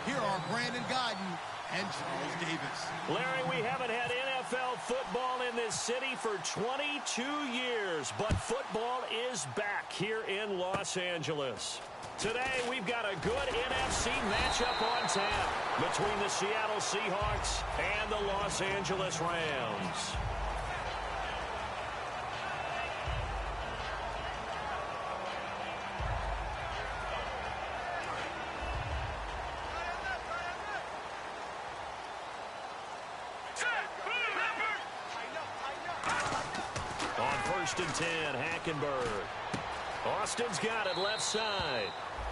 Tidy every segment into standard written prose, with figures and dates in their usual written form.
Here are Brandon Gaudin and Charles Davis. Larry, we haven't had NFL football in this city for 22 years, but football is back here in Los Angeles. Today, we've got a good NFC matchup on tap between the Seattle Seahawks and the Los Angeles Rams. First and 10, Hackenberg. Austin's got it left side.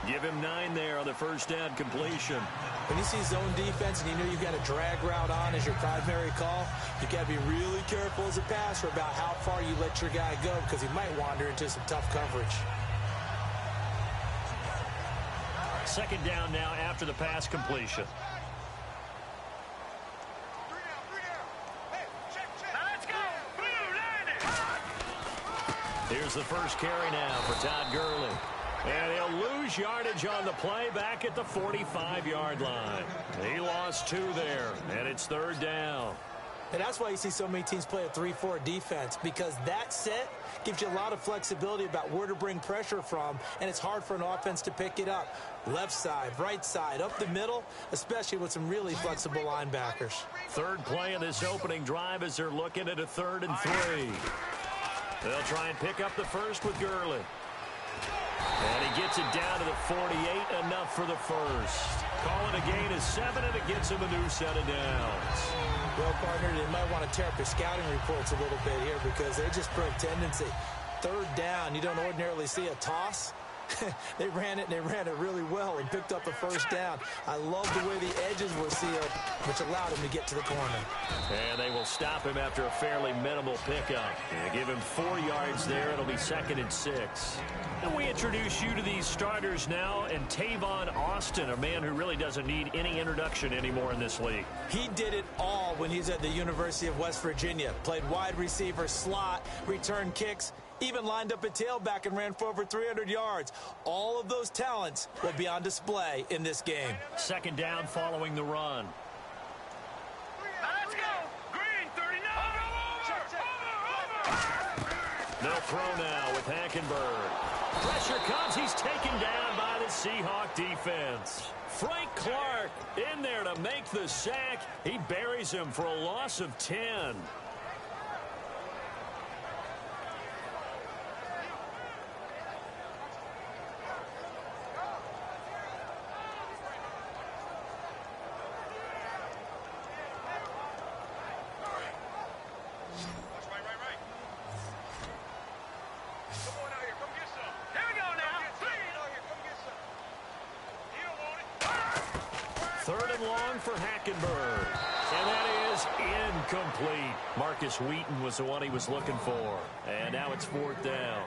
Give him 9 there on the first down completion. When you see zone defense and you know you've got a drag route on as your primary call, you got to be really careful as a passer about how far you let your guy go because he might wander into some tough coverage. Second down now after the pass completion. Here's the first carry now for Todd Gurley. And he'll lose yardage on the play back at the 45-yard line. He lost 2 there, and it's third down. And that's why you see so many teams play a 3-4 defense, because that set gives you a lot of flexibility about where to bring pressure from, and it's hard for an offense to pick it up. Left side, right side, up the middle, especially with some really flexible linebackers. Third play of this opening drive as they're looking at a 3rd and 3. They'll try and pick up the first with Gurley. And he gets it down to the 48, enough for the first. Calling a gain of 7, and it gets him a new set of downs. Well, partner, they might want to tear up their scouting reports a little bit here because they just put a tendency. Third down, you don't ordinarily see a toss. They ran it, and they ran it really well and picked up the first down. I love the way the edges were sealed, which allowed him to get to the corner. And they will stop him after a fairly minimal pickup. And give him 4 yards there. It'll be 2nd and 6. And we introduce you to these starters now, and Tavon Austin, a man who really doesn't need any introduction anymore in this league. He did it all when he was at the University of West Virginia. Played wide receiver, slot, returned kicks, even lined up at tailback and ran for over 300 yards. All of those talents will be on display in this game. Second down following the run. Let's go. Green, 39. They'll throw now with Hackenberg. Pressure comes. He's taken down by the Seahawk defense. Frank Clark in there to make the sack. He buries him for a loss of 10. Third and long for Hackenberg. And that is incomplete. Marcus Wheaton was the one he was looking for. And now it's 4th down.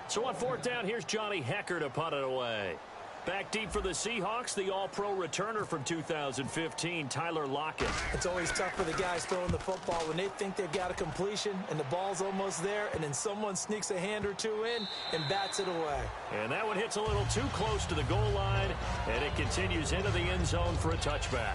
So on 4th down, here's Johnny Hekker to punt it away. Back deep for the Seahawks, the all-pro returner from 2015, Tyler Lockett. It's always tough for the guys throwing the football when they think they've got a completion and the ball's almost there, and then someone sneaks a hand or two in and bats it away. And that one hits a little too close to the goal line, and it continues into the end zone for a touchback.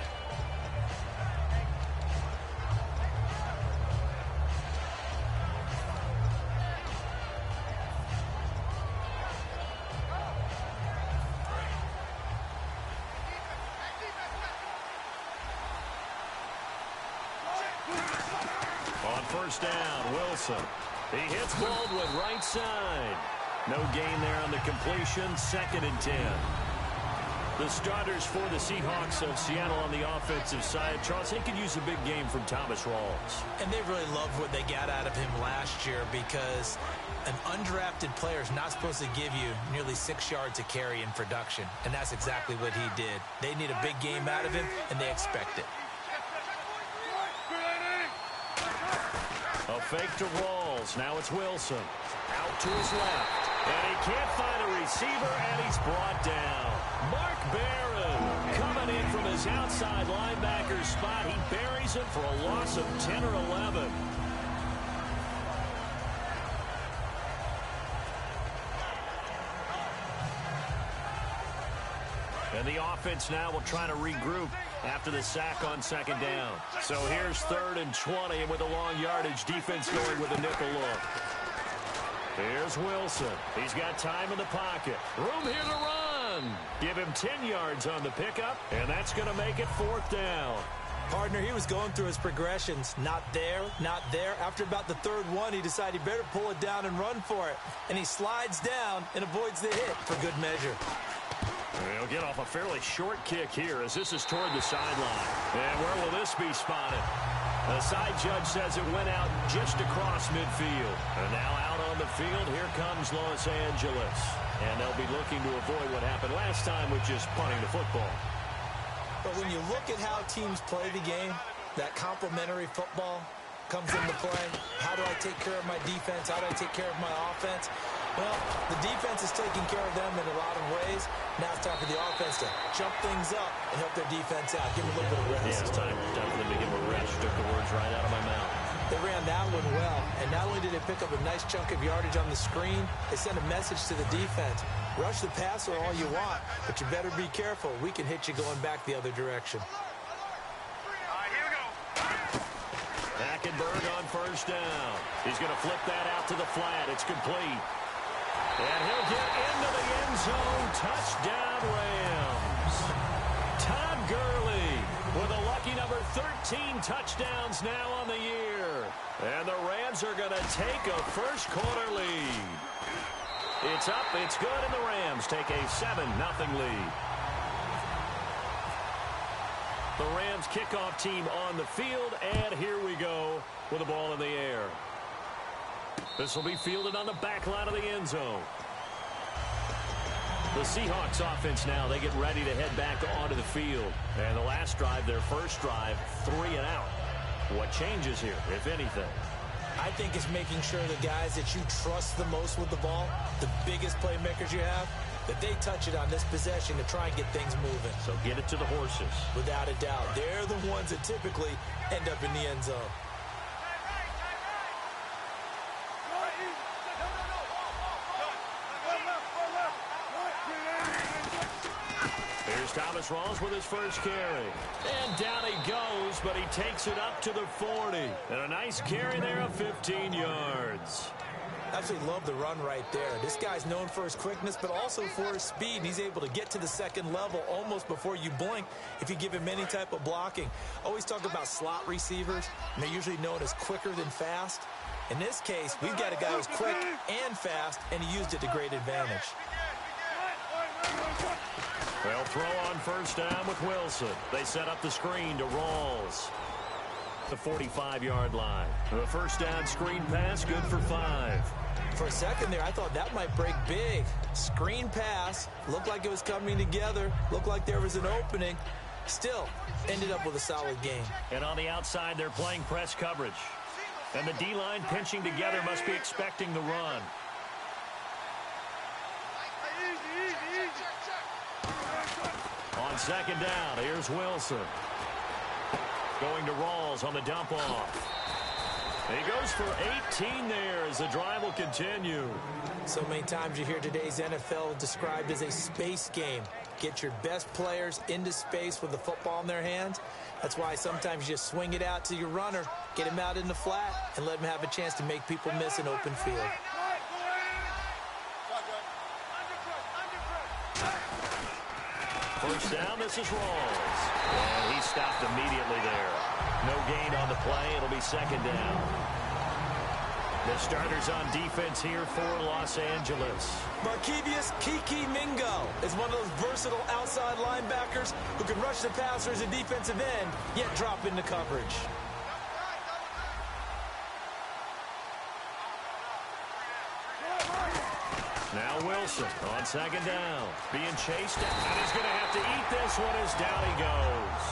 On first down, Wilson. He hits Baldwin right side. No gain there on the completion. 2nd and 10. The starters for the Seahawks of Seattle on the offensive side. Charles, they could use a big game from Thomas Rawls. And they really loved what they got out of him last year because an undrafted player is not supposed to give you nearly 6 yards a carry in production. And that's exactly what he did. They need a big game out of him, and they expect it. A fake to Rawls. Now it's Wilson. Out to his left. And he can't find a receiver, and he's brought down. Mark Barron coming in from his outside linebacker spot. He buries him for a loss of 10 or 11. And the offense now will try to regroup after the sack on second down. So here's 3rd and 20, and with a long yardage, defense going with a nickel look. Here's Wilson. He's got time in the pocket. Room here to run. Give him 10 yards on the pickup, and that's going to make it 4th down. Partner, he was going through his progressions. Not there, not there. After about the 3rd one, he decided he better pull it down and run for it. And he slides down and avoids the hit for good measure. He'll get off a fairly short kick here as this is toward the sideline. And where will this be spotted? The side judge says it went out just across midfield. And now out on the field, here comes Los Angeles. And they'll be looking to avoid what happened last time, which is punting the football. But when you look at how teams play the game, that complementary football comes into play. How do I take care of my defense? How do I take care of my offense? Well, the defense is taking care of them in a lot of ways. Now it's time for the offense to jump things up and help their defense out. Give them a little bit of rest. Yeah, it's time for them to give them a rest. You took the words right out of my mouth. They ran that one well, and not only did they pick up a nice chunk of yardage on the screen, they sent a message to the defense. Rush the passer all you want, but you better be careful. We can hit you going back the other direction. Hackenberg on 1st down. He's going to flip that out to the flat. It's complete. And he'll get into the end zone. Touchdown, Rams. Todd Gurley with a lucky number 13 touchdowns now on the year. And the Rams are going to take a first-quarter lead. It's up, it's good, and the Rams take a 7-0 lead. The Rams kickoff team on the field, and here we go with the ball in the air. This will be fielded on the back line of the end zone. The Seahawks offense now, they get ready to head back onto the field. And the last drive, their first drive, 3 and out. What changes here, if anything? I think it's making sure the guys that you trust the most with the ball, the biggest playmakers you have, that they touch it on this possession to try and get things moving. So get it to the horses. Without a doubt. They're the ones that typically end up in the end zone. Here's Thomas Rawls with his first carry. And down he goes, but he takes it up to the 40. And a nice carry there of 15 yards. Absolutely love the run right there. This guy's known for his quickness, but also for his speed. He's able to get to the second level almost before you blink if you give him any type of blocking. Always talk about slot receivers, and they're usually known as quicker than fast. In this case, we've got a guy who's quick and fast, and he used it to great advantage. They'll throw on first down with Wilson. They set up the screen to Rawls. The 45-yard line. The first down screen pass, good for 5. For a second there, I thought that might break big. Screen pass, looked like it was coming together, looked like there was an opening. Still, ended up with a solid game. And on the outside, they're playing press coverage. And the D-line pinching together must be expecting the run. On second down, here's Wilson. Going to Rawls on the dump off. He goes for 18 there as the drive will continue. So many times you hear today's NFL described as a space game. Get your best players into space with the football in their hands. That's why sometimes you just swing it out to your runner, get him out in the flat, and let him have a chance to make people miss an open field. First down, this is Rawls. And he stopped immediately there. No gain on the play. It'll be second down. The starters on defense here for Los Angeles. Markevius Kiki Mingo is one of those versatile outside linebackers who can rush the passer as a defensive end, yet drop into coverage. Now Wilson on second down. Being chased, and he's going to have to eat this one as down he goes.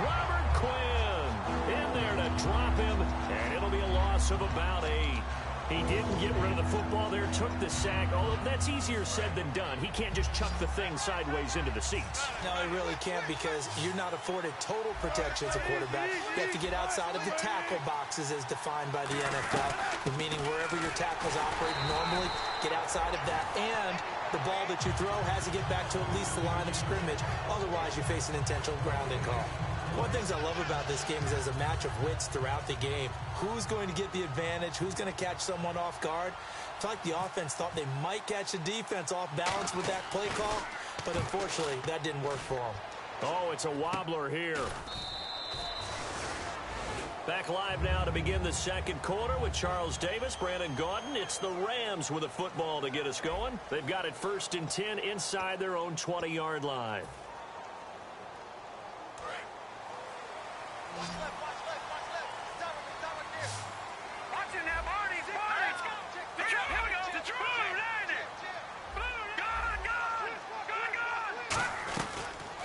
Robert Quinn in there to drop him, and it'll be a loss of about 8. He didn't get rid of the football there, took the sack. Although that's easier said than done. He can't just chuck the thing sideways into the seats. No, he really can't because you're not afforded total protection as a quarterback. You have to get outside of the tackle boxes as defined by the NFL, meaning wherever your tackles operate normally, get outside of that. And The ball that you throw has to get back to at least the line of scrimmage. Otherwise, you face an intentional grounding call. One of the things I love about this game is there's a match of wits throughout the game. Who's going to get the advantage? Who's going to catch someone off guard? I feel like the offense thought they might catch the defense off balance with that play call, but unfortunately, that didn't work for them. Oh, it's a wobbler here. Back live now to begin the second quarter with Charles Davis, Brandon Gaudin. It's the Rams with a football to get us going. They've got it 1st and 10 inside their own 20-yard line.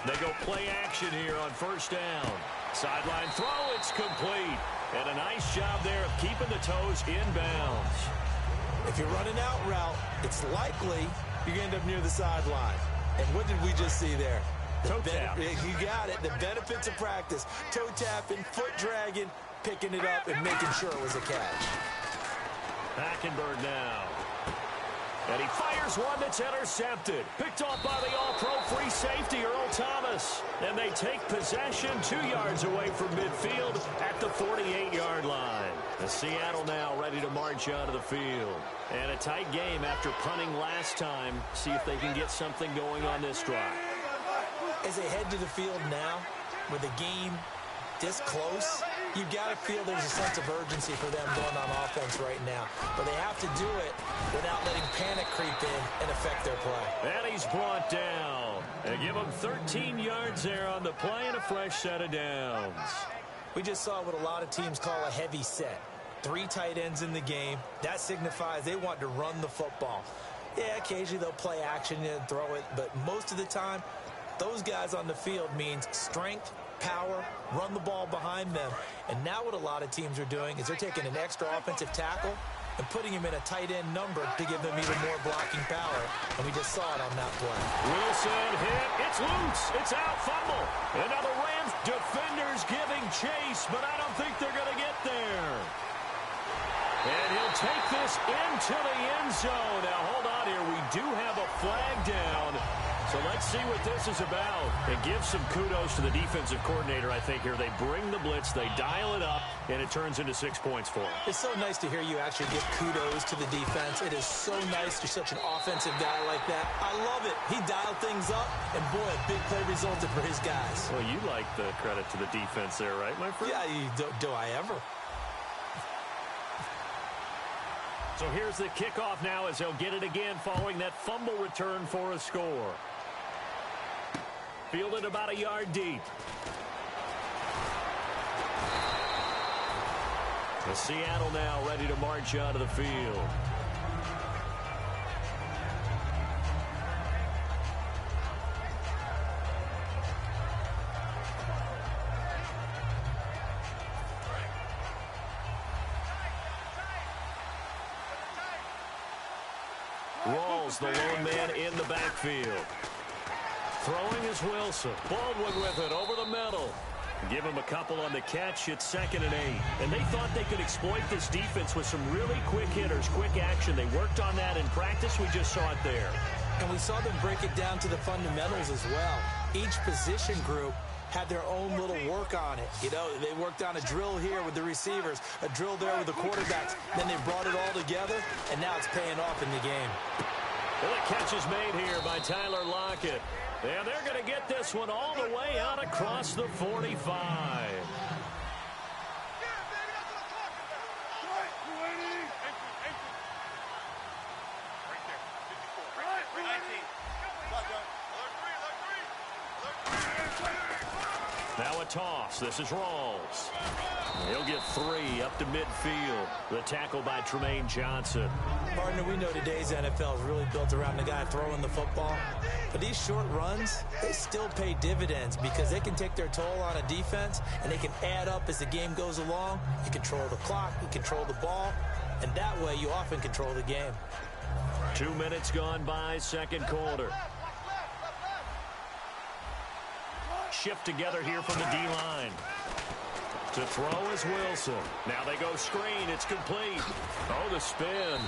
They go play action here on 1st down. Sideline throw, it's complete. And a nice job there of keeping the toes inbounds. If you're running out route, it's likely you're going to end up near the sideline. And what did we just see there? Toe tap. You got it. The benefits of practice. Toe tapping, foot dragging, picking it up, and making sure it was a catch. Hackenberg now. And he fires one that's intercepted. Picked off by the all-pro free safety, Earl Thomas. And they take possession 2 yards away from midfield at the 48-yard line. The Seattle now ready to march out of the field. And a tight game after punting last time. See if they can get something going on this drive. As they head to the field now, with the game this close, you've got to feel there's a sense of urgency for them going on offense right now. But they have to do it without letting panic creep in and affect their play. And he's brought down. They give him 13 yards there on the play and a fresh set of downs. We just saw what a lot of teams call a heavy set. 3 tight ends in the game. That signifies they want to run the football. Yeah, occasionally they'll play action and throw it, but most of the time, those guys on the field means strength, power, run the ball behind them. And now what a lot of teams are doing is they're taking an extra offensive tackle and putting him in a tight end number to give them even more blocking power. And we just saw it on that play. Wilson hit. It's loose. It's out. Fumble. And now the Rams defenders giving chase, but I don't think they're going to get there. And he'll take this into the end zone. Now, hold on here. We do have a flag down. So let's see what this is about. And give some kudos to the defensive coordinator, I think, here. They bring the blitz, they dial it up, and it turns into 6 points for them. It's so nice to hear you actually give kudos to the defense. It is so nice. You're such an offensive guy like that. I love it. He dialed things up, and boy, a big play resulted for his guys. Well, you like the credit to the defense there, right, my friend? Yeah, do I ever? So here's the kickoff now as they'll get it again following that fumble return for a score. Fielded about a yard deep. The Seattle now ready to march out of the field. Rawls, the lone man in the backfield. Throwing is Wilson. Baldwin with it over the middle. Give him a couple on the catch. It's 2nd and 8. And they thought they could exploit this defense with some really quick hitters, quick action. They worked on that in practice. We just saw it there. And we saw them break it down to the fundamentals as well. Each position group had their own little work on it. You know, they worked on a drill here with the receivers, a drill there with the quarterbacks. Then they brought it all together, and now it's paying off in the game. Well, the catch is made here by Tyler Lockett. And they're going to get this one all the way out across the 45. Now a toss. This is Rawls. He'll get 3 up to midfield. The tackle by Tremaine Johnson. Partner, we know today's NFL is really built around the guy throwing the football. But these short runs, they still pay dividends because they can take their toll on a defense and they can add up as the game goes along. You control the clock, you control the ball, and that way you often control the game. 2 minutes gone by, second quarter. Shift together here from the D-line. To throw is Wilson. Now they go screen. It's complete. Oh, the spin.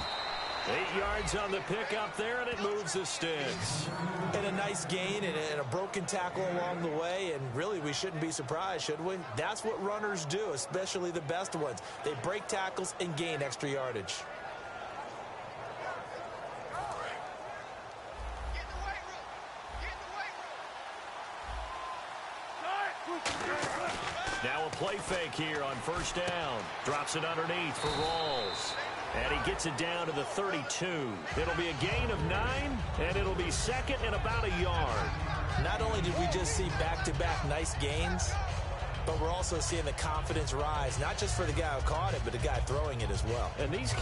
8 yards on the pickup there, and it moves the sticks. And a nice gain and a broken tackle along the way, and really we shouldn't be surprised, should we? That's what runners do, especially the best ones. They break tackles and gain extra yardage. Now a play fake here on first down. Drops it underneath for Rawls. And he gets it down to the 32. It'll be a gain of 9, and it'll be second and about a yard. Not only did we just see back-to-back nice gains, but we're also seeing the confidence rise, not just for the guy who caught it, but the guy throwing it as well. And these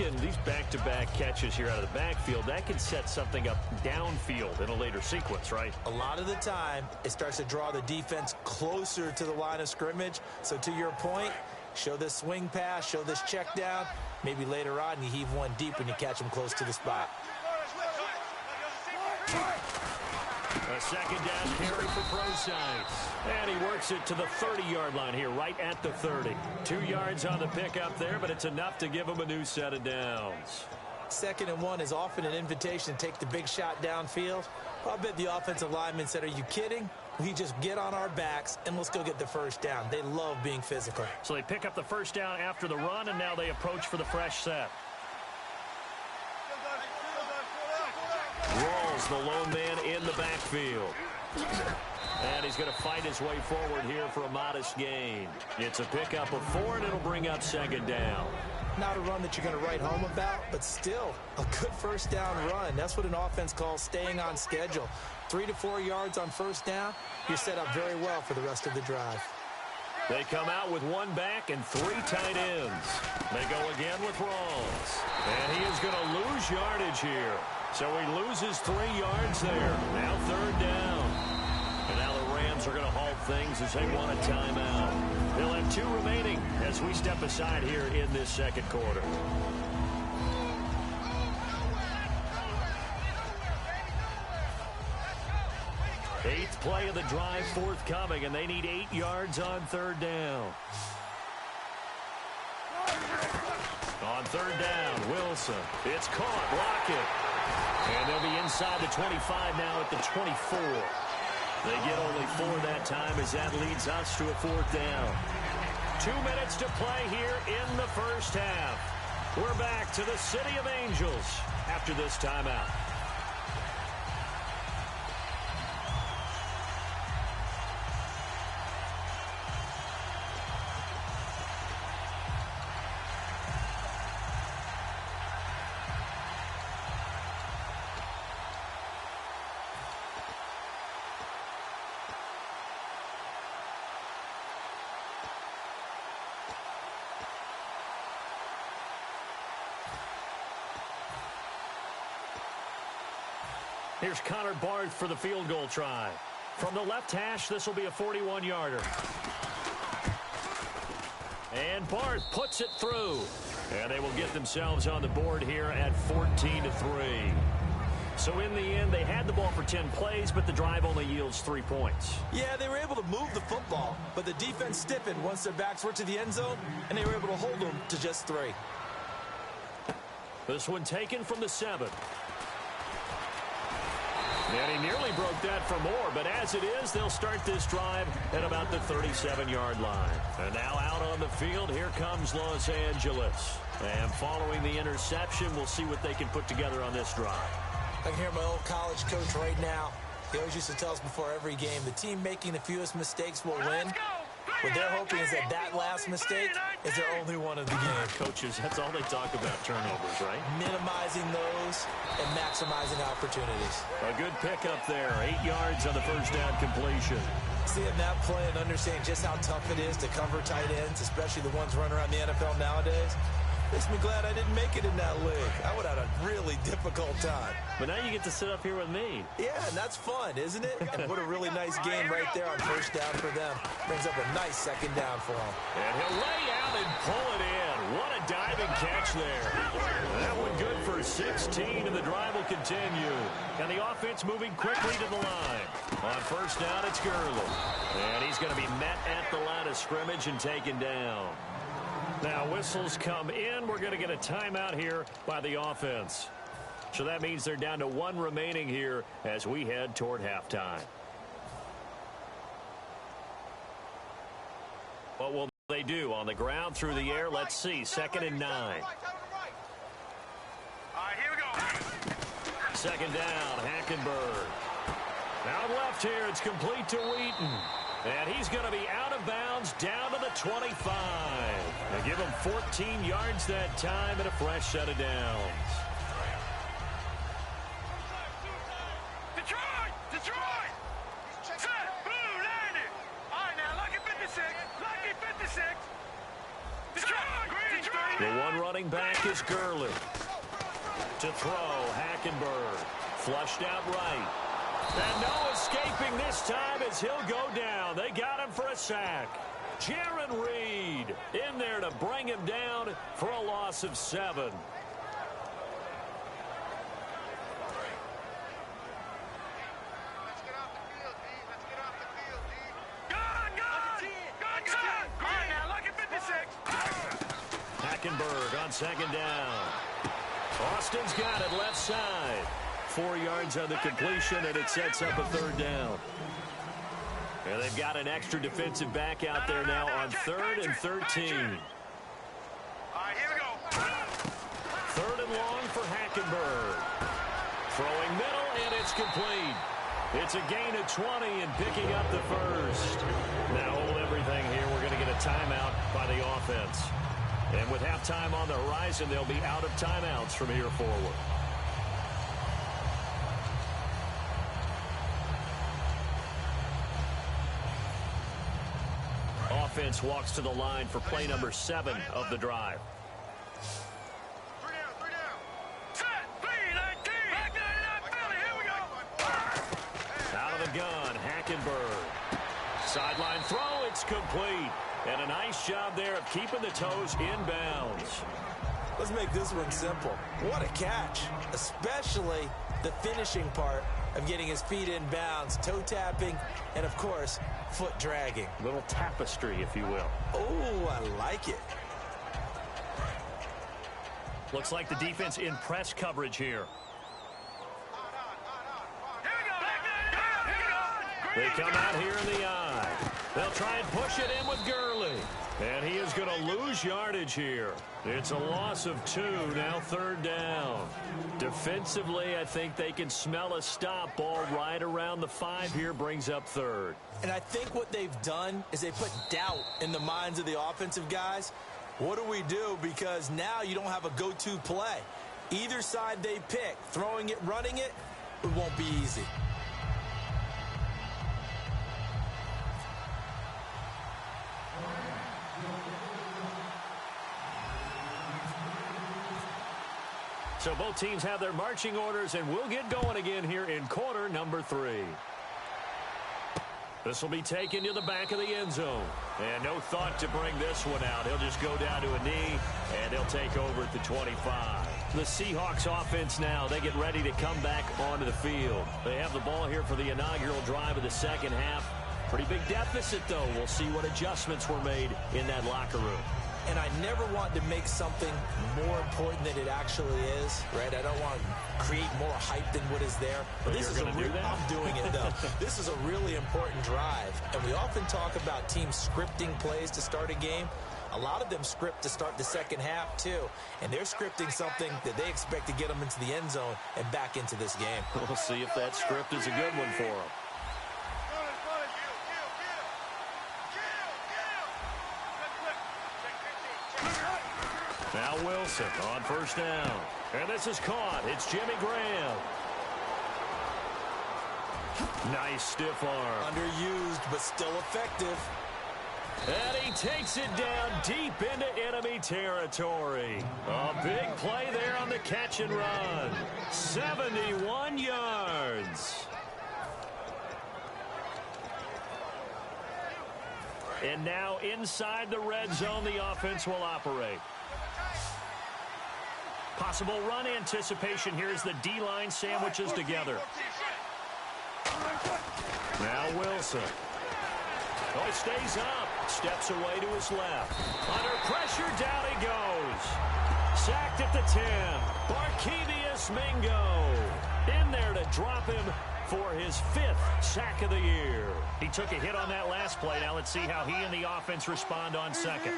back-to-back catches here out of the backfield, that can set something up downfield in a later sequence, right? A lot of the time, it starts to draw the defense closer to the line of scrimmage. So to your point, show this swing pass, show this check down. Maybe later on you heave one deep when you catch him close to the spot. A second down carry for Prosise. And he works it to the 30-yard line here, right at the 30. 2 yards on the pickup there, but it's enough to give him a new set of downs. 2nd and 1 is often an invitation to take the big shot downfield. I bet the offensive lineman said, "Are you kidding? We just get on our backs and let's go get the first down." They love being physical. So they pick up the first down after the run, and now they approach for the fresh set. Rawls, the lone man in the backfield. And he's going to fight his way forward here for a modest gain. It's a pickup of 4, and it'll bring up second down. Not a run that you're going to write home about, but still a good first down run. That's what an offense calls staying on schedule. 3 to 4 yards on first down, you're set up very well for the rest of the drive. They come out with 1 back and 3 tight ends. They go again with Rawls. And he is going to lose yardage here. So he loses 3 yards there. Now 3rd down. And now the Rams are going to halt things as they want a timeout. They'll have 2 remaining as we step aside here in this second quarter. Eighth play of the drive forthcoming, and they need 8 yards on 3rd down. On 3rd down, Wilson. It's caught. Lockett. And they'll be inside the 25 now at the 24. They get only 4 that time as that leads us to a 4th down. 2 minutes to play here in the first half. We're back to the City of Angels after this timeout. Here's Connor Barth for the field goal try. From the left hash, this will be a 41-yarder. And Barth puts it through. And they will get themselves on the board here at 14-3. So in the end, they had the ball for 10 plays, but the drive only yields 3 points. Yeah, they were able to move the football, but the defense stiffened once their backs were to the end zone, and they were able to hold them to just 3. This one taken from the 7. And he nearly broke that for more, but as it is, they'll start this drive at about the 37-yard line. And now out on the field, here comes Los Angeles. And following the interception, we'll see what they can put together on this drive. I can hear my old college coach right now. He always used to tell us before every game, the team making the fewest mistakes will win. What they're hoping is that last mistake is their only one of the game. Coaches, that's all they talk about, turnovers, right? Minimizing those and maximizing opportunities. A good pickup there, 8 yards on the first down completion. Seeing that play and understanding just how tough it is to cover tight ends, especially the ones running around the NFL nowadays, makes me glad I didn't make it in that league. I would have had a really difficult time. But now you get to sit up here with me. Yeah, and that's fun, isn't it? And what a really nice game right there on first down for them. Brings up a nice second down for them. And he'll lay out and pull it in. What a diving catch there. That one good for 16, and the drive will continue. And the offense moving quickly to the line. On first down, it's Gurley. And he's going to be met at the line of scrimmage and taken down. Now whistles come in. We're going to get a timeout here by the offense. So that means they're down to 1 remaining here as we head toward halftime. What will they do on the ground through the air? Let's see. 2nd and 9. All right, here we go. 2nd down, Hackenberg. Out left here, it's complete to Wheaton. And he's going to be out of bounds down to the 25. They give him 14 yards that time and a fresh set of downs. Detroit! Set, blue, landed. All right, now, lucky 56. Lucky 56. Detroit! Detroit! The one running back is Gurley. To throw, Hackenberg. Flushed out right. And no escaping this time as he'll go down. They got him for a sack. Jaron Reed in there to bring him down for a loss of 7. Hackenberg on 2nd down. Austin's got it left side. 4 yards on the completion, and it sets up a 3rd down. And they've got an extra defensive back out there now on 3rd and 13. All right, here we go. 3rd and long for Hackenberg. Throwing middle, and it's complete. It's a gain of 20 and picking up the first. Now hold everything here. We're going to get a timeout by the offense. And with halftime on the horizon, they'll be out of timeouts from here forward. Offense walks to the line for play number 7 of the drive. 3 down. Set, B-19. Back 99, Philly, here we go. Out of the gun, Hackenberg. Sideline throw, it's complete. And a nice job there of keeping the toes in bounds. Let's make this one simple. What a catch, especially the finishing part of getting his feet in bounds, toe tapping, and of course, foot dragging. Little tapestry, if you will. Oh, I like it. Looks like the defense in press coverage here. They come out here in the eye. They'll try and push it in with Gurley. And he is going to lose yardage here. It's a loss of 2, now 3rd down. Defensively, I think they can smell a stop. Ball right around the 5 here, brings up 3rd. And I think what they've done is they put doubt in the minds of the offensive guys. What do we do? Because now you don't have a go-to play. Either side they pick, throwing it, running it, it won't be easy. So both teams have their marching orders, and we'll get going again here in quarter number 3. This will be taken to the back of the end zone. And no thought to bring this one out. He'll just go down to a knee, and he'll take over at the 25. The Seahawks offense now, they get ready to come back onto the field. They have the ball here for the inaugural drive of the second half. Pretty big deficit, though. We'll see what adjustments were made in that locker room. And I never want to make something more important than it actually is, right? I don't want to create more hype than what is there. But this is I'm doing it, though. This is a really important drive. And we often talk about teams scripting plays to start a game. A lot of them script to start the second half, too. And they're scripting something that they expect to get them into the end zone and back into this game. We'll see if that script is a good one for them. Now Wilson on first down. And this is caught. It's Jimmy Graham. Nice stiff arm. Underused, but still effective. And he takes it down deep into enemy territory. A big play there on the catch and run. 71 yards. And now inside the red zone, the offense will operate. Possible run anticipation here as the D-line sandwiches together. Now Wilson. Oh, he stays up. Steps away to his left. Under pressure, down he goes. Sacked at the 10. Barkevious Mingo in there to drop him for his 5th sack of the year. He took a hit on that last play. Now let's see how he and the offense respond on second.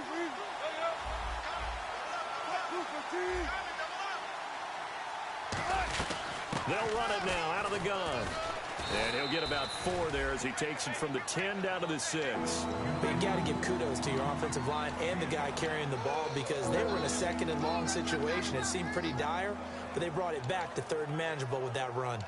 They'll run it now out of the gun. And he'll get about 4 there as he takes it from the 10 down to the 6. But you got to give kudos to your offensive line and the guy carrying the ball because they were in a 2nd and long situation. It seemed pretty dire, but they brought it back to 3rd and manageable with that run.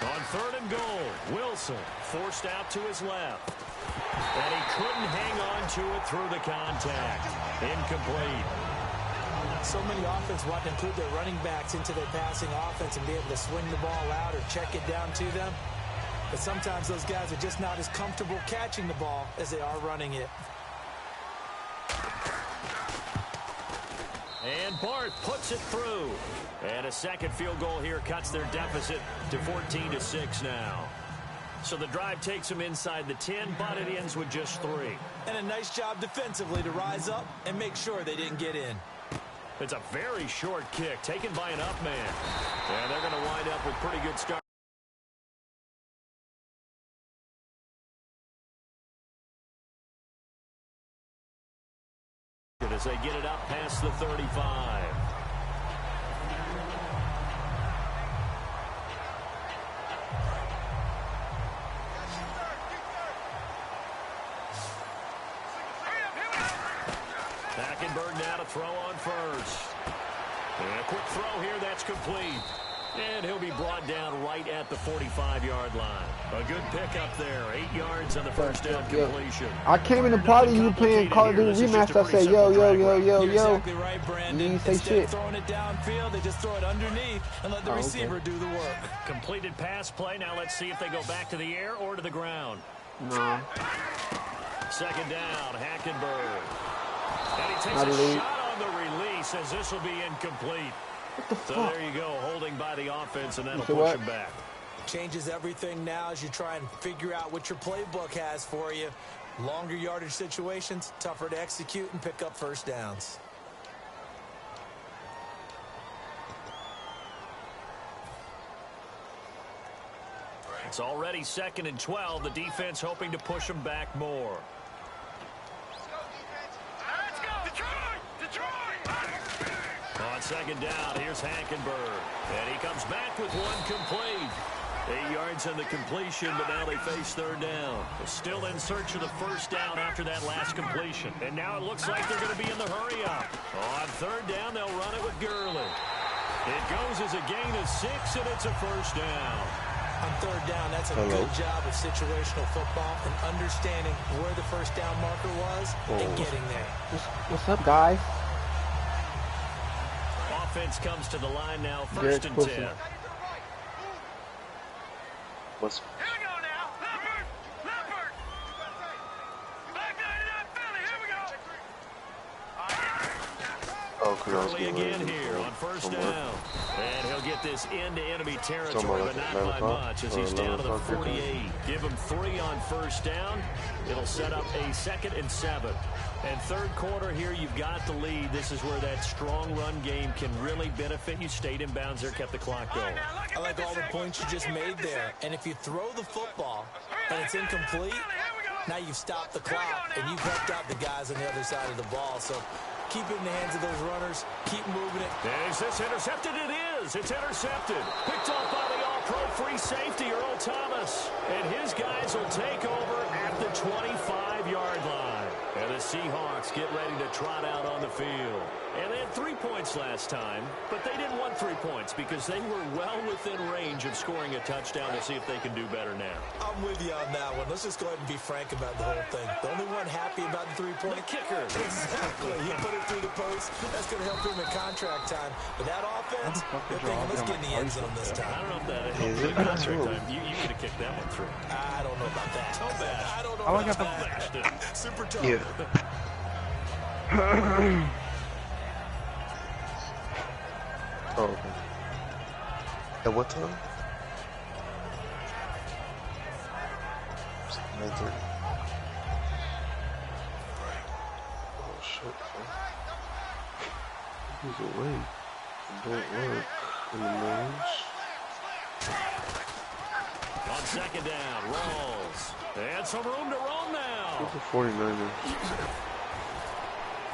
On 3rd and goal, Wilson forced out to his left. And he couldn't hang on to it through the contact. Incomplete. So many offense want to include their running backs into their passing offense and be able to swing the ball out or check it down to them. But sometimes those guys are just not as comfortable catching the ball as they are running it. And Bart puts it through. And a second field goal here cuts their deficit to 14-6 now. So the drive takes them inside the 10, but it ends with just 3. And a nice job defensively to rise up and make sure they didn't get in. It's a very short kick taken by an up man. And they're going to wind up with pretty good start. As they get it up past the 35. Hackenberg now to throw on first. And a quick throw here, that's complete. And he'll be brought down right at the 45-yard line. A good pickup there. 8 yards on the first down completion. I came in the party, you playing Call of Duty Remastered. I said, yo. You're exactly right, Brandon. You didn't say Instead shit. of throwing it downfield, they just throw it underneath and let the receiver do the work. Completed pass play. Now let's see if they go back to the air or to the ground. No. Second down, Hackenberg. And he takes Not a elite. shot on the release as this will be incomplete. What the So fuck? there you go, holding by the offense, and that'll You see push what? him back. Changes everything now as you try and figure out what your playbook has for you. Longer yardage situations, tougher to execute and pick up first downs. It's already 2nd and 12. The defense hoping to push them back more. Let's go! Detroit! Detroit! On second down, here's Hackenberg. And he comes back with one complete. 8 yards on the completion, but now they face 3rd down. They're still in search of the first down after that last completion. And now it looks like they're going to be in the hurry-up. On 3rd down, they'll run it with Gurley. It goes as a gain of 6, and it's a first down. On 3rd down, that's a good job of situational football and understanding where the first down marker was and getting there. What's up, guys? Offense comes to the line now, Garrett 1st and Wilson. 10. What's Here we go now! Leopard! Leopard! Back 99 Philly, here we go! oh, cause I was Early getting again ready here on first somewhere. down. And he'll get this into enemy territory, Somewhere but like not 11 by o'clock much as or he's down to the 11 o'clock, 48. Give him 3 on first down. It'll set up a 2nd and 7. And 3rd quarter here, you've got the lead. This is where that strong run game can really benefit you. Stayed in bounds there, kept the clock going. I like all the points you just made there. And if you throw the football and it's incomplete, now you've stopped the clock and you've helped out the guys on the other side of the ball. So keep it in the hands of those runners. Keep moving it. Is this intercepted? It is. It's intercepted. Picked off by the all-pro free safety, Earl Thomas. And his guys will take over at the 25 5-yard line. And the Seahawks get ready to trot out on the field. And they had 3 points last time, but they didn't want 3 points because they were well within range of scoring a touchdown. We'll see if they can do better now. I'm with you on that one. Let's just go ahead and be frank about the whole thing. The only one happy about the 3-point kicker. Exactly. He put it through the post. That's going to help him in contract time. But that offense, they're thinking, let's get in the end zone this time. I don't know if that helped in contract time. You could have kicked that one through. I don't know about that. Toe bash. I don't know I like about Bashed it. that. Super tough. Yeah. Oh, okay. At what time? 9:30. Oh shit, man. He's awake. Don't work in the mornings. On second down, Rawls. And some room to roam now. Who's the 49ers?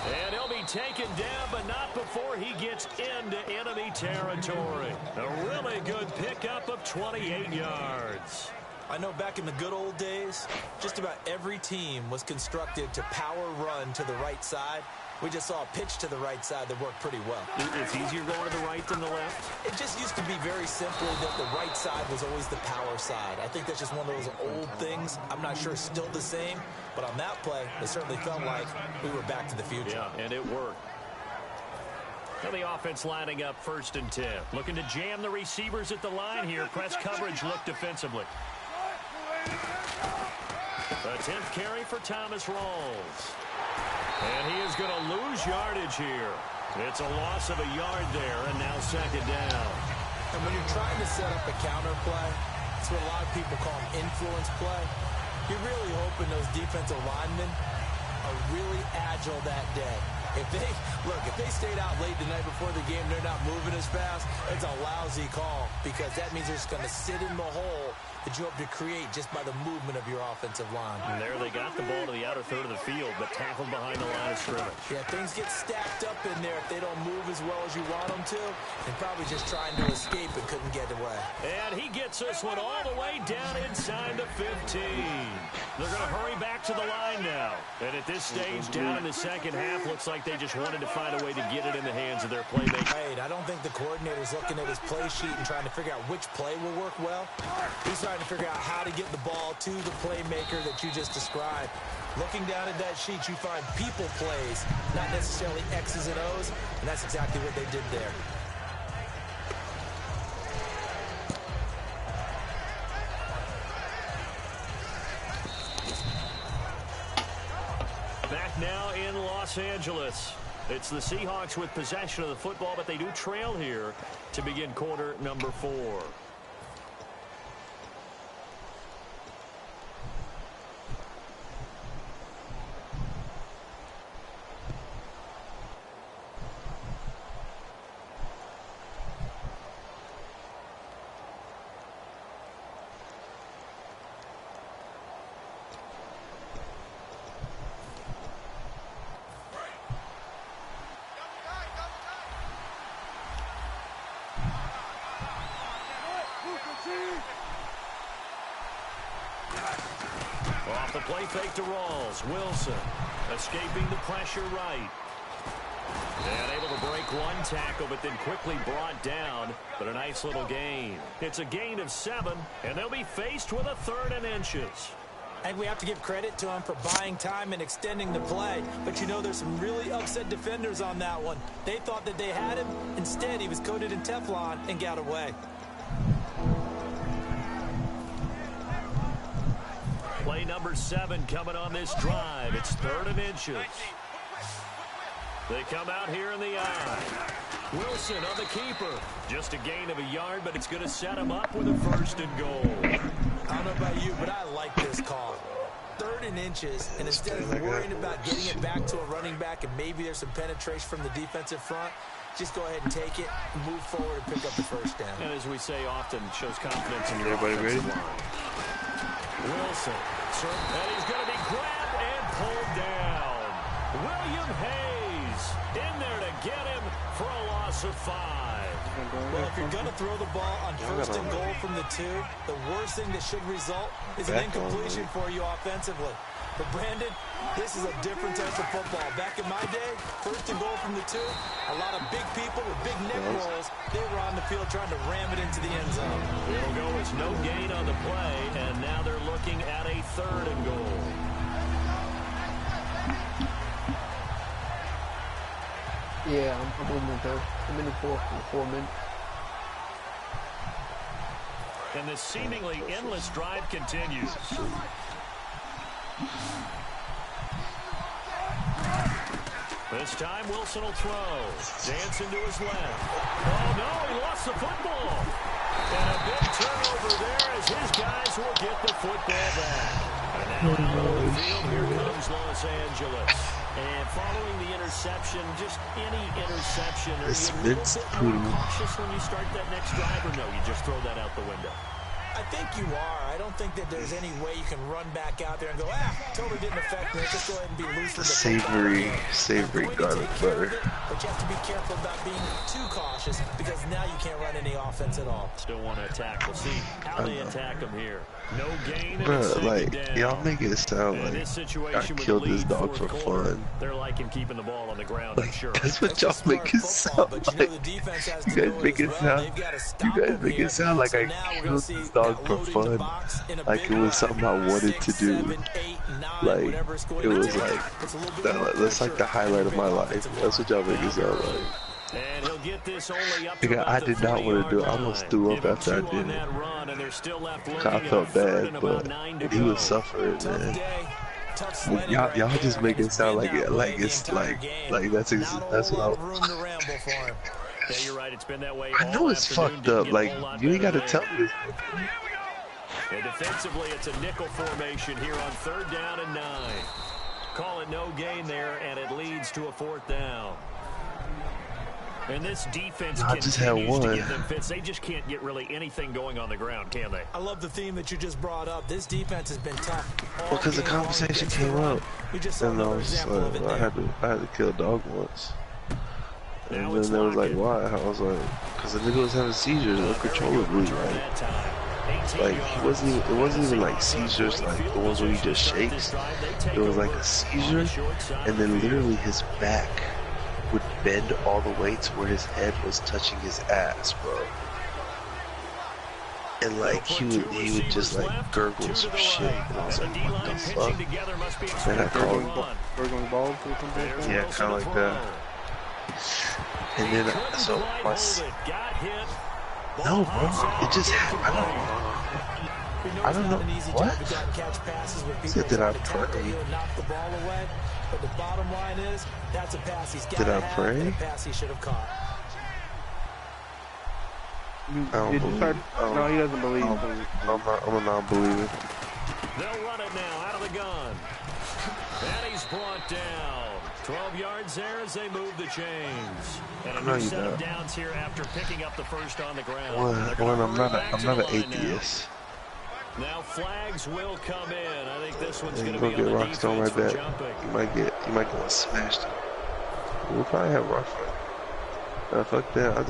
And he'll be taken down, but not before he gets into enemy territory. A really good pickup of 28 yards. I know back in the good old days, just about every team was constructed to power run to the right side. We just saw a pitch to the right side that worked pretty well. It's easier going to the right than the left? It just used to be very simply that the right side was always the power side. I think that's just one of those old things. I'm not sure it's still the same, but on that play, it certainly felt like we were back to the future. Yeah, and it worked. Now the offense lining up 1st and 10. Looking to jam the receivers at the line here. Press coverage look defensively. The 10th carry for Thomas Rawls. And he is going to lose yardage here. It's a loss of a yard there, and now second down. And when you're trying to set up a counter play, it's what a lot of people call an influence play. You're really hoping those defensive linemen are really agile that day. If they stayed out late the night before the game, they're not moving as fast, it's a lousy call because that means they're just going to sit in the hole that you hope to create just by the movement of your offensive line. And there they got the ball to the outer third of the field, but tackled behind the line of scrimmage. Yeah, things get stacked up in there if they don't move as well as you want them to. And probably just trying to escape and couldn't get away. And he gets this one all the way down inside the 15. They're going to hurry back to the line now. And at this stage, down in the second half, looks like they just wanted to find a way to get it in the hands of their playmaker. Right, I don't think the coordinator's looking at his play sheet and trying to figure out which play will work well. He's trying to figure out how to get the ball to the playmaker that you just described. Looking down at that sheet, you find people plays, not necessarily X's and O's, and that's exactly what they did there. Back now in Los Angeles. It's the Seahawks with possession of the football, but they do trail here to begin quarter number 4. Off the play fake to Rawls. Wilson escaping the pressure right. And able to break one tackle, but then quickly brought down. But a nice little gain. It's a gain of 7, and they'll be faced with a 3rd and inches. And we have to give credit to him for buying time and extending the play. But you know, there's some really upset defenders on that one. They thought that they had him. Instead, he was coated in Teflon and got away. Play number 7 coming on this drive. It's 3rd and inches. They come out here in the eye. Wilson on the keeper. Just a gain of a yard, but it's going to set him up with a 1st and goal. I don't know about you, but I like this call. 3rd and inches, and instead of worrying about getting it back to a running back and maybe there's some penetration from the defensive front, just go ahead and take it, move forward, and pick up the 1st down. And as we say often, shows confidence in your Everybody ready? offensive line. Wilson, and he's going to be grabbed and pulled down. William Hayes in there to get him for a loss of 5. Well, if you're going to throw the ball on 1st and goal from the 2, the worst thing that should result is an incompletion for you offensively. But Brandon, this is a different type of football. Back in my day, 1st and goal from the 2, a lot of big people with big neck rolls, they were on the field trying to ram it into the end zone. It'll go as no gain on the play, and now they're looking at a 3rd and goal. Yeah, I'm in the third. I'm in the 4 minutes. And this seemingly endless drive continues. This time Wilson will throw. Dancing to his left. Oh no, he lost the football. And a big turnover there as his guys will get the football back. And now on the field, here comes Los Angeles. And following the interception, just any interception, are you a little bit more cautious when you start that next drive, or no, you just throw that out the window? I think you are. I don't think that there's any way you can run back out there and go, totally didn't affect me. Just go ahead and be loose with the savory garlic butter. But you have to be careful about being too cautious because now you can't run any offense at all. Still want to attack. We'll see how they attack him here. No gain. Bruh, like, y'all make it sound like I killed this dog for fun. They're liking keeping the ball on the ground, I'm sure. That's what y'all make it sound like. You guys make it sound like I killed this dog for fun. Like it was something I wanted to do. Like, it was like, that's like the highlight of my life. That's what y'all make it sound like. And he'll get this only up to I did not want to do it. I almost threw up after I did it. I felt bad, but he was suffering, man. Y'all just make it sound like it's like that's what I was. Yeah, you're right. It's been that way. I know it's fucked up. Like, you ain't got to tell me this. And defensively, it's a nickel formation here on 3rd down and 9. Call it no gain there, and it leads to a 4th down. And this defense continues to give them fits. They just can't get really anything going on the ground, can they? I love the theme that you just brought up. This defense has been tough. Because the conversation came up, and I was just like, I had to kill a dog once. And then they was like, why? I was like, because the nigga was having seizures uncontrollably. Like it wasn't even like seizures like the ones where he just shakes. It was like a seizure, and then literally his back would bend all the way to where his head was touching his ass, bro. And like he would just like gurgle some shit, and I was like, what the fuck? Then I called Gurgling balls or something like that? Yeah, kind of like that. And then so my no, bro, it just happened. I don't know what. Said did I pray? But the bottom line is, that's a pass he's got. Did I pray? A pass he should have caught. No, he doesn't believe. I'm a non-believer. They'll run it now out of the gun. And he's brought down. 12 yards there as they move the chains. And a new set of downs here after picking up the first on the ground. Well, I'm not an atheist. Now flags will come in. I think this one's going to be get on the Rockstone defense like for that. jumping. You might get smashed. We'll probably have rock fight. Fuck that. I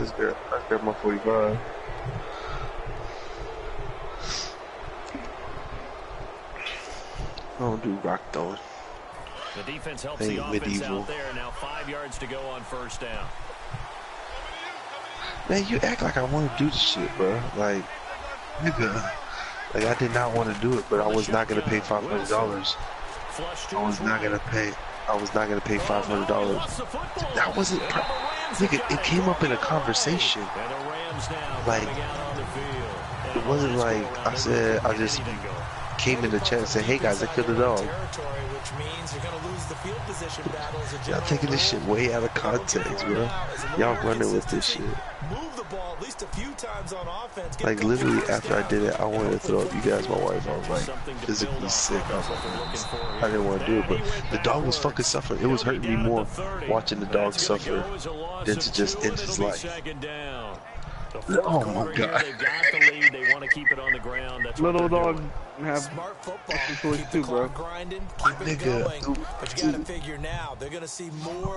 grab my 45. I don't do rock throwing. The defense helps the offense out there. Now 5 yards to go on 1st down. Man, you act like I want to do this shit, bro. Like, nigga. Like, I did not want to do it, but I was not going to pay $500. I was not going to pay $500. That wasn't, nigga, it came up in a conversation. Like, it wasn't like I said, I just came in the chat and said, hey guys, I killed a dog. Y'all taking this shit way out of context, bro. Y'all running with this shit. Like, literally, after I did it, I wanted to throw up. You guys, my wife, I was like physically sick. I was like, I didn't want to do it, but the dog was fucking suffering. It was hurting me more watching the dog suffer than to just end his life. Oh my God. Little dog have choice too, bro. Nigga,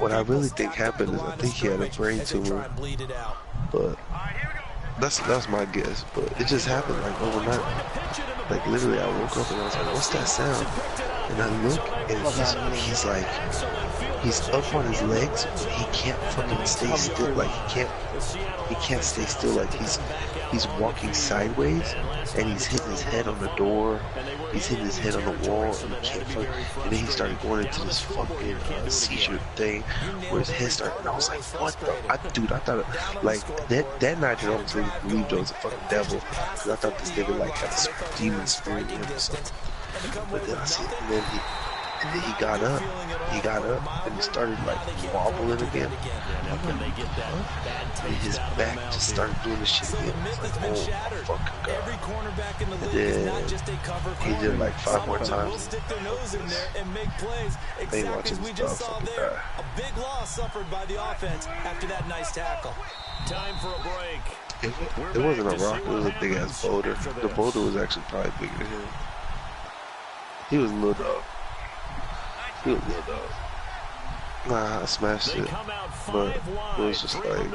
what I really think happened is I think he had a brain tumor, but that's my guess. But it just happened like overnight. Like literally, I woke up and I was like, "What's that sound?" And I look, and he's like, he's up on his legs, but he can't fucking stay still. Like he can't stay still. Like he's walking sideways, and he's hitting his head on the door. He's hitting his head on the wall, and he can't fucking. And then he started going into this fucking seizure thing, where his head started. And I was like, what the? Dude, I thought like that night I almost believed I was a fucking devil, because I thought this nigga like had a demon spirit in him or something. But then I see, and then he got up, and he started like wobbling again. I'm like, what? And his back just started doing this shit again. It's like, oh fucking god. And then he did like 5 more times. I ain't watching this dog fucking die. A big loss suffered by the offense after that nice tackle. Time for a break. It wasn't a rock, it was a big ass boulder. The boulder was actually probably bigger than him. He was a little dog. Nah, I smashed it, but it was just like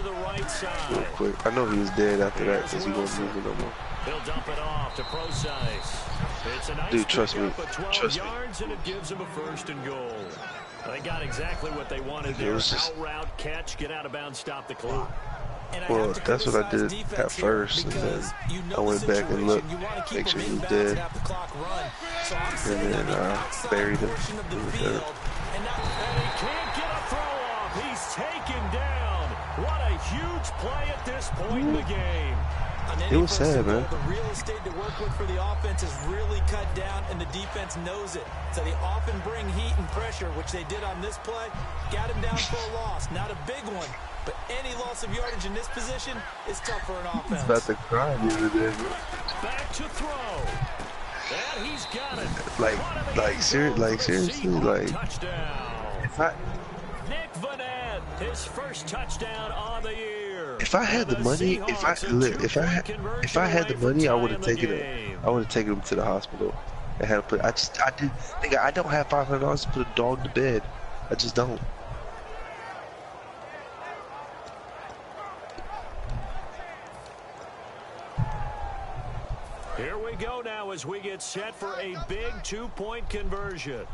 real quick. I know he was dead after that because he wasn't moving no more. He'll dump it off to Procise. It's a nice dude, trust me. Yards and it gives him a 1st and goal. They got exactly what they wanted there. Out route, catch, get out of bounds, stop the clock. Well, that's what I did at first, and then I went back and looked, make sure he was dead, and then buried him in the dirt. And he can't get a throw off. He's taken down. What a huge play at this point in the game. It was sad, man. The real estate to work with for the offense is really cut down, and the defense knows it. So they often bring heat and pressure, which they did on this play. Got him down for a loss. Not a big one, but any loss of yardage in this position is tough for an offense. He's about to cry the other day. Back to throw. And he's got it. Seriously, like, if I... Nick Vannett, his first touchdown on the year. If I had the money, if I had the money, I would have taken him. I would have taken him to the hospital and had to put. I don't have $500 to put a dog to bed. I just don't. Here we go now as we get set for a big 2-point conversion.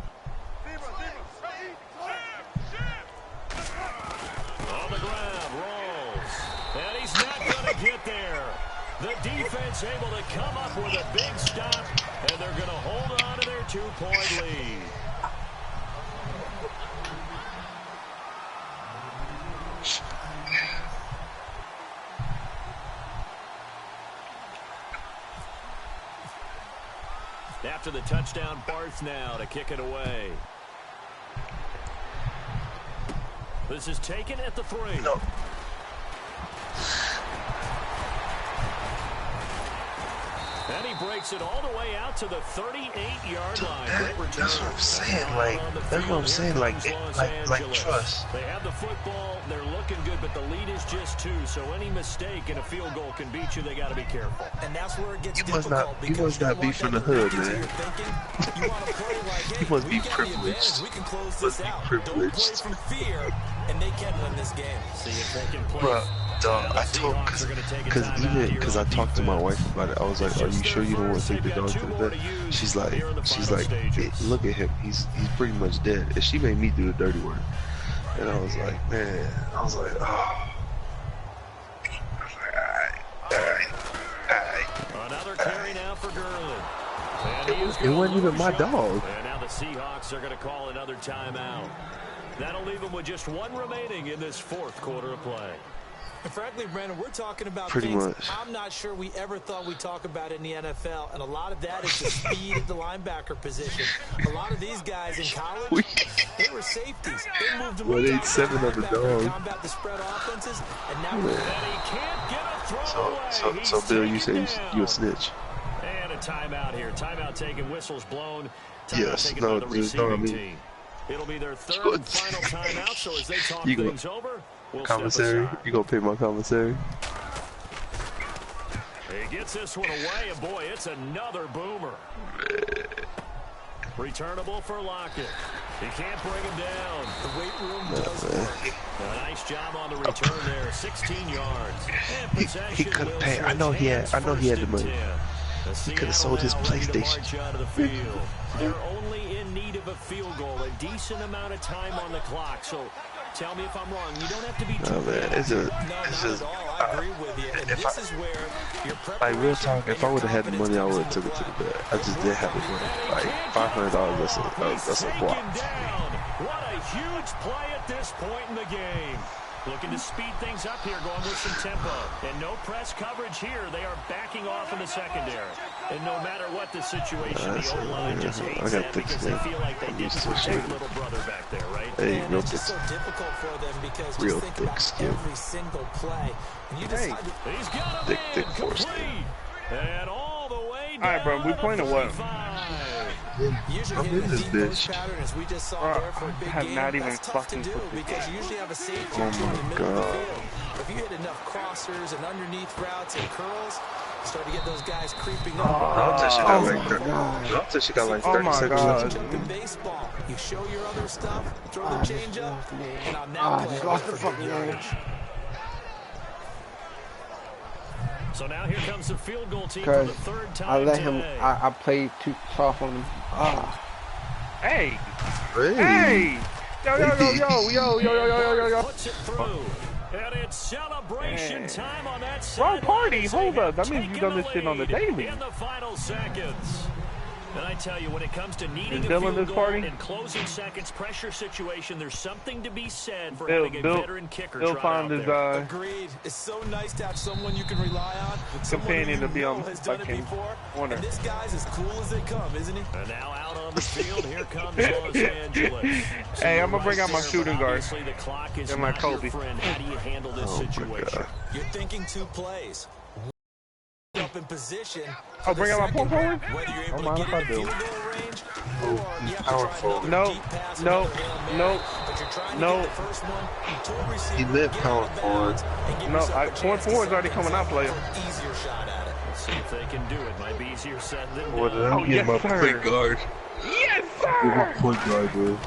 On the ground, rolls. And he's not going to get there. The defense able to come up with a big stop, and they're going to hold on to their 2-point lead. After the touchdown, Barth now to kick it away. This is taken at the 3. No. And he breaks it all the way out to the 38-yard line. That's what I'm saying. Like trust. They have the football. They're looking good, but the lead is just 2. So any mistake in a field goal can beat you. They got to be careful. And that's where it gets difficult. You must not be from the hood, man. You must be privileged. We can close this out. Don't play from fear, and they can win this game. See if they can play. Bruh, dog, I told, because I talked to my wife about it. I was like, "Are you sure you don't want to take the dog to the vet?" She's like, hey, look at him. He's pretty much dead. And she made me do the dirty work. And I was like, man, oh. Alright. Another carry now for Gurley. It wasn't even my dog. And now the Seahawks are going to call another timeout. That'll leave them with just 1 remaining in this 4th quarter of play. And frankly, Brandon, we're talking about pretty things much. I'm not sure we ever thought we'd talk about in the NFL, and a lot of that is the speed at the linebacker position. A lot of these guys in college, they were safeties. They moved them they 7 on the dog. Combat the spread offenses, and now he can't get a throw away. So Bill, you say you a snitch? And a timeout here. Timeout taken, whistles blown. Yes, no, team. It'll be their 3rd and final timeout, so as they talk things over, we'll commissary? You gonna pay my commissary? He gets this one away, and boy, it's another boomer. Returnable for Lockett. He can't bring him down. The weight room does work. A nice job on the return there, 16 yards. He couldn't pay. I know he had the money. He could have sold his PlayStation. Out of the field. They're only in need of a field goal, a decent amount of time on the clock. So tell me if I'm wrong. You don't have to be too man, it's just I agree with you. And this is where your like real talk. If I would have had the money, I would have took it to the bed. I just didn't have the money. Like $500, that's a flop. What a huge play at this point in the game. Looking to speed things up here, going with some tempo. And no press coverage here. They are backing off in the secondary. And no matter what the situation, the O-line just hates that because they feel like they didn't protect little brother back there, right? Hey, and it's just so difficult for them because real just think about every single play. And you just he's got a thick force. And all the way down. All right, bro, we playing or what? Usually I'm in this bitch. pattern as we just saw there for a big have game. not even That's tough to fucking do put this because you usually have a safety Oh in the my middle of the God. field. If you hit enough crossers and underneath routes and curls, you start to get those guys creeping up. I'll tell she got like 30 seconds left. In baseball, you show your other stuff, throw the change up, and on that play, lost the for fucking good yardage. So now here comes the field goal team for Because the third time I let him, today. I played too soft on him. Hey! Hey! Hey! Yo! Puts it through. And it's celebration time on that side. Wrong party! Hold up. That means you've done this shit on the daily. In the final seconds. And I tell you, when it comes to needing Is a Bill in field this goal party? in closing seconds, pressure situation, there's something to be said for Bill- having a Bill- veteran kicker Bill trot found out his there. Agreed. It's so nice to have someone you can rely on. companion to be on has done it fucking before. corner. And this guy's as cool as they come, isn't he? And now out on the field, here comes Los Angeles. So Hey, you're I'm gonna bring out my there, shooting but guard. obviously the clock is And my not your Kobe. friend. How do you handle this situation? You're thinking two plays. Up in position. I'll bring out my point forward? Whether you're able Mind to if get I in do? field goal range, or you have to Powerful. try another No, deep pass, no, another Hail Mary, no, but you're trying to no. get the first one to a receiver, He meant get power out of forward. bounds, and give No, yourself a point chance to forward's already set coming things out, up player. for an easier shot at it. Let's see if they can do it. Might be easier said than What done. did I get yes, my sir. point guard? Yes, Get my sir! point guard, bro.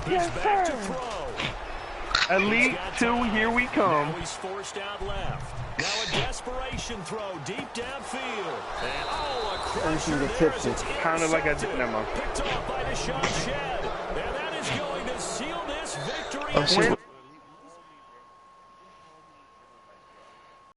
Yes, Back to sir! throw. Elite 2, here we come. Now he's forced out left. Now a desperation throw deep downfield. And a crusher Everything there gets as it's Kinda like I did- intercepted. never mind. Picked off by Deshaun Shedd. And that is going to seal this victory. Oh, shit.